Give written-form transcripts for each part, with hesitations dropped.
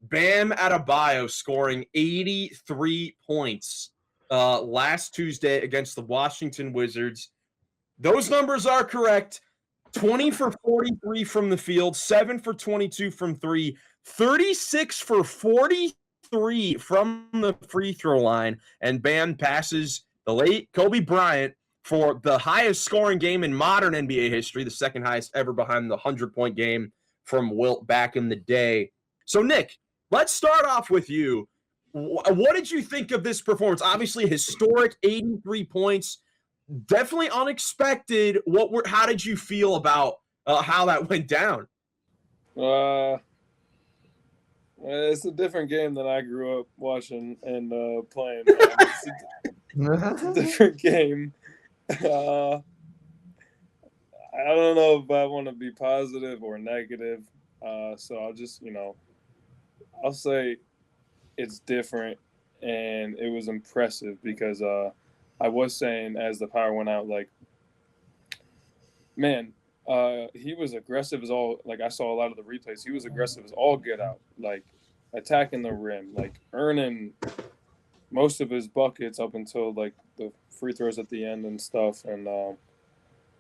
Bam Adebayo scoring 83 points last Tuesday against the Washington Wizards. Those numbers are correct. 20 for 43 from the field, 7 for 22 from three, 36 for 43 from the free throw line, and Bam passes the late Kobe Bryant for the highest scoring game in modern NBA history, the second highest ever behind the 100-point game from Wilt back in the day. So, Nick, let's start off with you. What did you think of this performance? Obviously, historic 83 points. Definitely unexpected. How did you feel about how that went down? It's a different game than I grew up watching and playing. It's a different game. I don't know if I want to be positive or negative. So I'll just, I'll say it's different and it was impressive because I was saying as the power went out, like, man, he was aggressive as all. Like I saw a lot of the replays. He was aggressive as all get out, like attacking the rim, like earning most of his buckets up until like the free throws at the end and stuff. And I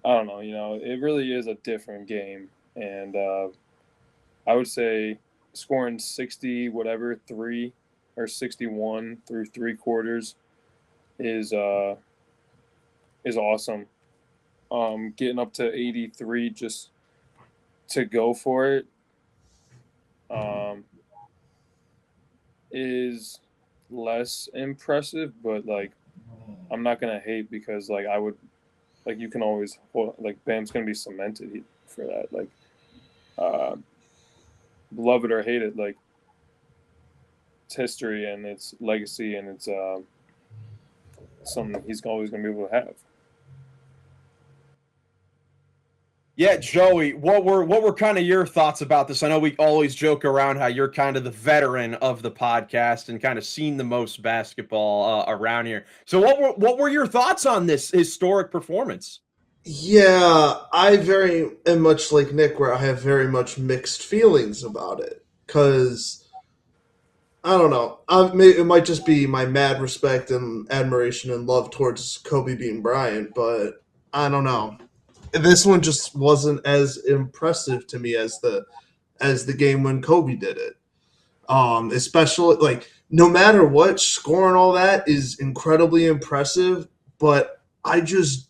don't know, it really is a different game. And I would say scoring 60 whatever 3 or 61 through 3 quarters is awesome. Getting up to 83 just to go for it is less impressive, but like I'm not gonna hate because like I would like you can always like Bam's gonna be cemented for that. Like uh, love it or hate it, like it's history and it's legacy and it's something he's always gonna be able to have. Yeah, Joey, what were kind of your thoughts about this? I know we always joke around how you're kind of the veteran of the podcast and kind of seen the most basketball around here. So what were your thoughts on this historic performance? Yeah, I very am much like Nick, where I have very much mixed feelings about it. Because, I don't know, it might just be my mad respect and admiration and love towards Kobe Bean Bryant, but I don't know. This one just wasn't as impressive to me as the game when Kobe did it. Especially like no matter what, scoring all that is incredibly impressive. But I just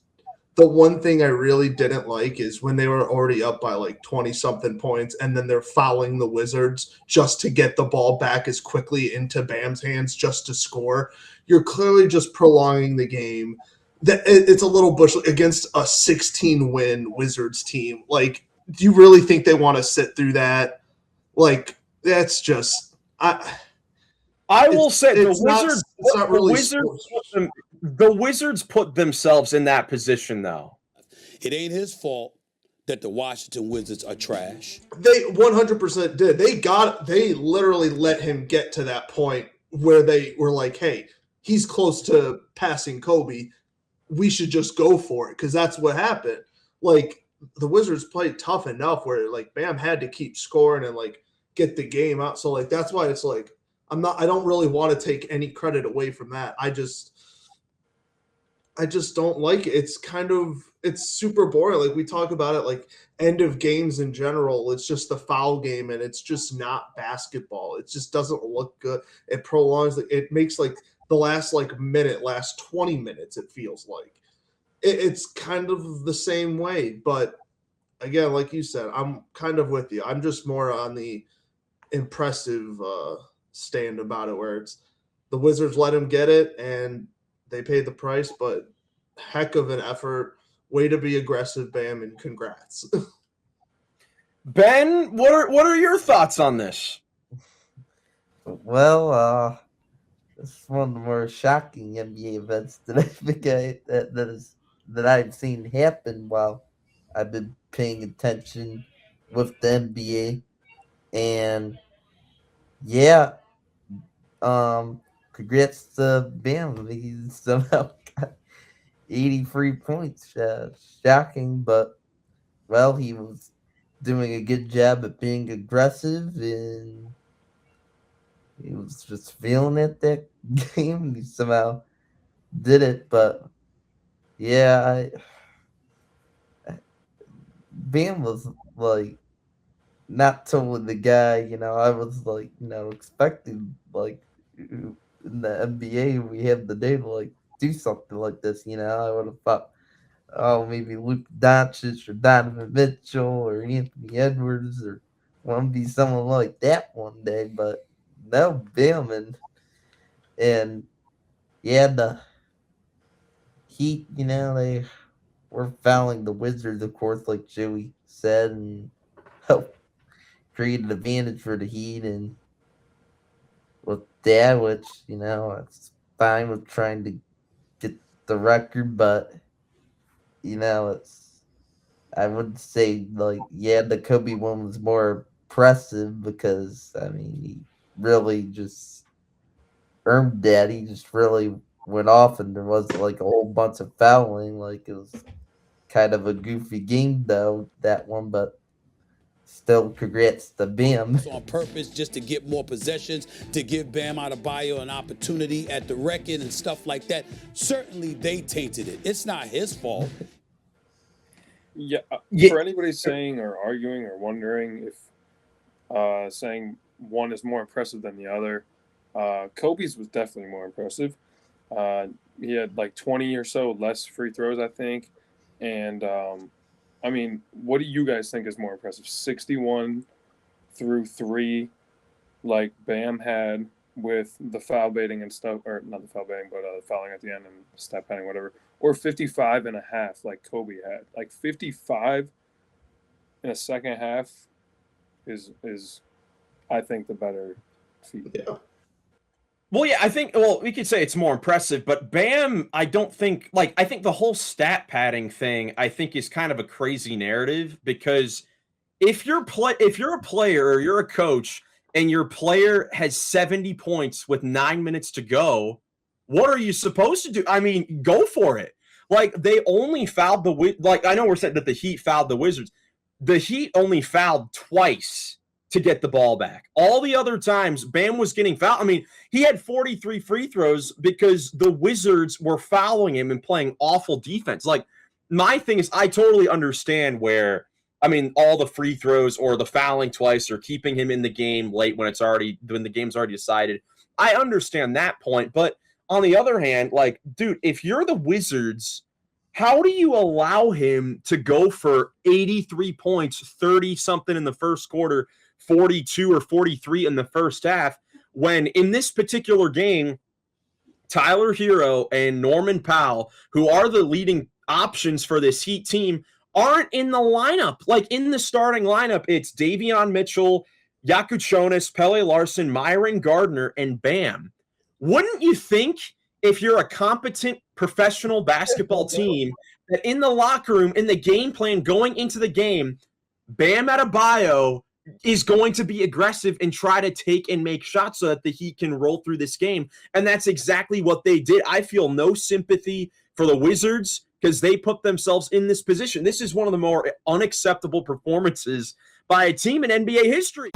the one thing I really didn't like is when they were already up by like 20 something points and then they're fouling the Wizards just to get the ball back as quickly into Bam's hands just to score. You're clearly just prolonging the game. It's a little bush against a 16 win Wizards team. Like, do you really think they want to sit through that? Like, that's just I will say it's not really sports. The Wizards put themselves in that position though. It ain't his fault that the Washington Wizards are trash. They 100% did. They literally let him get to that point where they were like, "Hey, he's close to passing Kobe. We should just go for it," because that's what happened. Like the Wizards played tough enough where like Bam had to keep scoring and like get the game out. So like that's why it's like I don't really want to take any credit away from that. I just don't like it. It's super boring. Like we talk about it like end of games in general. It's just the foul game and it's just not basketball. It just doesn't look good. It prolongs it makes like the last 20 minutes it feels like. It's kind of the same way, but again, like you said, I'm kind of with you. I'm just more on the impressive stand about it where it's the Wizards let him get it and they paid the price, but heck of an effort. Way to be aggressive, Bam, and congrats. Ben, what are your thoughts on this? Well, this is one of the more shocking NBA events that I think that I've seen happen while I've been paying attention with the NBA. And yeah, congrats to Bam. He's somehow got 83 points. Shocking, but well, he was doing a good job at being aggressive, and was just feeling it that game. He somehow did it, but yeah, Bam was like not totally the guy, I was like, expecting like in the NBA we have the day to like do something like this, I would have thought, oh, maybe Luke Doncic or Donovan Mitchell or Anthony Edwards or want to be someone like that one day, but no, Bam, and yeah, the Heat, they were fouling the Wizards, of course, like Joey said, and helped create an advantage for the Heat. And with that, which, it's fine with trying to get the record, but, I would say, like, yeah, the Kobe one was more impressive because, I mean, he really just earned that. He just really went off, and there wasn't, like, a whole bunch of fouling. Like, it was kind of a goofy game, though, that one, but still, congrats to Bam. On purpose, just to get more possessions, to give Bam Adebayo an opportunity at the record and stuff like that. Certainly, they tainted it. It's not his fault. Yeah, for anybody saying or arguing or wondering if saying one is more impressive than the other, Kobe's was definitely more impressive. He had like 20 or so less free throws, I think. And, I mean, what do you guys think is more impressive? 61 through 3, like Bam had with the foul baiting and stuff, or not the foul baiting, but the fouling at the end and step penning, whatever, or 55 and a half like Kobe had. Like 55 in a second half is I think the better feat. Yeah. Well, yeah, I think, we could say it's more impressive, but Bam, I don't think, I think the whole stat padding thing, I think is kind of a crazy narrative, because if you're a player or you're a coach and your player has 70 points with 9 minutes to go, what are you supposed to do? I mean, go for it. Like, they only fouled I know we're saying that the Heat fouled the Wizards. The Heat only fouled twice to get the ball back. All the other times, Bam was getting fouled. I mean, he had 43 free throws because the Wizards were fouling him and playing awful defense. Like, my thing is, I totally understand where, I mean, all the free throws or the fouling twice or keeping him in the game late when the game's already decided. I understand that point, but on the other hand, like, dude, if you're the Wizards, how do you allow him to go for 83 points, 30-something in the first quarter, 42 or 43 in the first half, when in this particular game, Tyler Hero and Norman Powell, who are the leading options for this Heat team, aren't in the lineup. Like, in the starting lineup, it's Davion Mitchell, Yakuchonis, Pele Larson, Myron Gardner, and Bam. Wouldn't you think, if you're a competent professional basketball team, that in the locker room, in the game plan going into the game, Bam Adebayo is going to be aggressive and try to take and make shots so that the Heat can roll through this game? And that's exactly what they did. I feel no sympathy for the Wizards because they put themselves in this position. This is one of the more unacceptable performances by a team in NBA history.